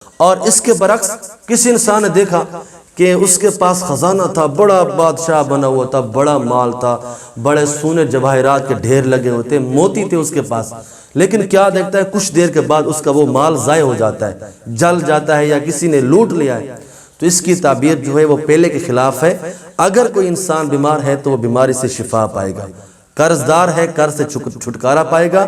اور اس کے برعکس کسی انسان نے دیکھا کہ اس کے پاس خزانہ تھا، بڑا بادشاہ بنا ہوا تھا، بڑا مال تھا، بڑے سونے جواہرات کے ڈھیر لگے ہوتے، موتی تھے اس کے پاس، لیکن کیا دیکھتا ہے کچھ دیر کے بعد اس کا وہ مال ضائع ہو جاتا ہے، جل جاتا ہے یا کسی نے لوٹ لیا ہے۔ تو اس کی تعبیر جو ہے وہ پہلے کے خلاف ہے۔ اگر کوئی انسان بیمار ہے تو وہ بیماری سے شفا پائے گا، قرض دار ہے قرض سے چھٹکارا پائے گا۔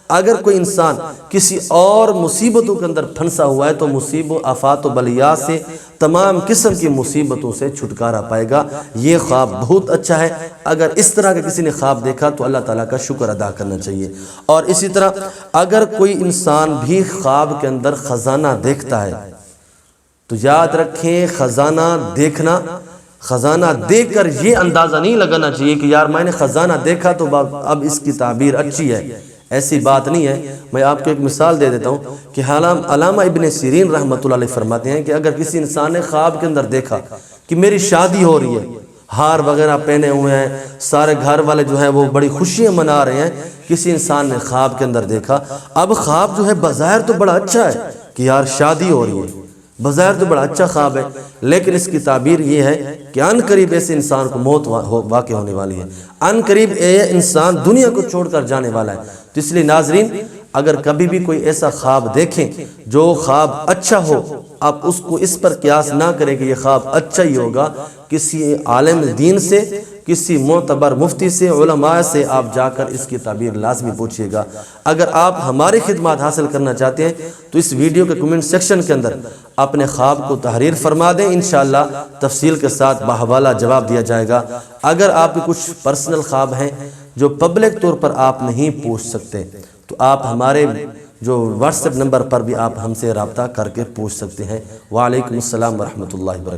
اگر کوئی انسان کسی اور مصیبتوں کے اندر پھنسا ہوا ہے تو مصیبت آفات و بلیات سے، تمام قسم کی مصیبتوں سے چھٹکارا پائے گا۔ یہ خواب بہت اچھا ہے۔ اگر اس طرح کا کسی نے خواب دیکھا تو اللہ تعالیٰ کا شکر ادا کرنا چاہیے۔ اور اسی طرح اگر کوئی انسان بھی خواب کے اندر خزانہ دیکھتا ہے تو یاد رکھیں، خزانہ دیکھنا، خزانہ دیکھ کر یہ اندازہ نہیں لگانا چاہیے کہ یار میں نے خزانہ دیکھا تو اب اس کی تعبیر اچھی ہے، ایسی بات نہیں ہے۔ میں آپ کو ایک مثال دے دیتا ہوں کہ علامہ ابن سیرین رحمۃ اللہ علیہ فرماتے ہیں کہ اگر کسی انسان نے خواب کے اندر دیکھا کہ میری شادی ہو رہی ہے، ہار وغیرہ پہنے ہوئے ہیں، سارے گھر والے جو ہیں وہ بڑی خوشیاں منا رہے ہیں، کسی انسان نے خواب کے اندر دیکھا، اب خواب جو ہے بظاہر تو بڑا اچھا ہے کہ یار شادی ہو رہی ہے، بظاہر تو بڑا اچھا خواب ہے، لیکن اس کی تعبیر یہ ہے کہ ان قریب ایسے انسان کو موت واقع ہونے والی ہے، ان قریب یہ انسان دنیا کو چھوڑ کر جانے والا ہے۔ تو اس لیے ناظرین، اگر کبھی بھی کوئی ایسا خواب دیکھیں جو خواب اچھا ہو، آپ اس کو اس پر قیاس نہ کریں کہ یہ خواب اچھا ہی ہوگا، کسی عالم دین سے، کسی معتبر مفتی سے، علماء سے آپ جا کر اس کی تعبیر لازمی پوچھئے گا۔ اگر آپ ہماری خدمات حاصل کرنا چاہتے ہیں تو اس ویڈیو کے کمنٹ سیکشن کے اندر اپنے خواب کو تحریر فرما دیں، انشاءاللہ تفصیل کے ساتھ باحوالہ جواب دیا جائے گا۔ اگر آپ کے کچھ پرسنل خواب ہیں جو پبلک طور پر آپ نہیں پوچھ سکتے تو آپ ہمارے جو واٹس ایپ نمبر پر بھی آپ ہم سے رابطہ کر کے پوچھ سکتے ہیں۔ وعلیکم السلام ورحمۃ اللہ وبرکاتہ۔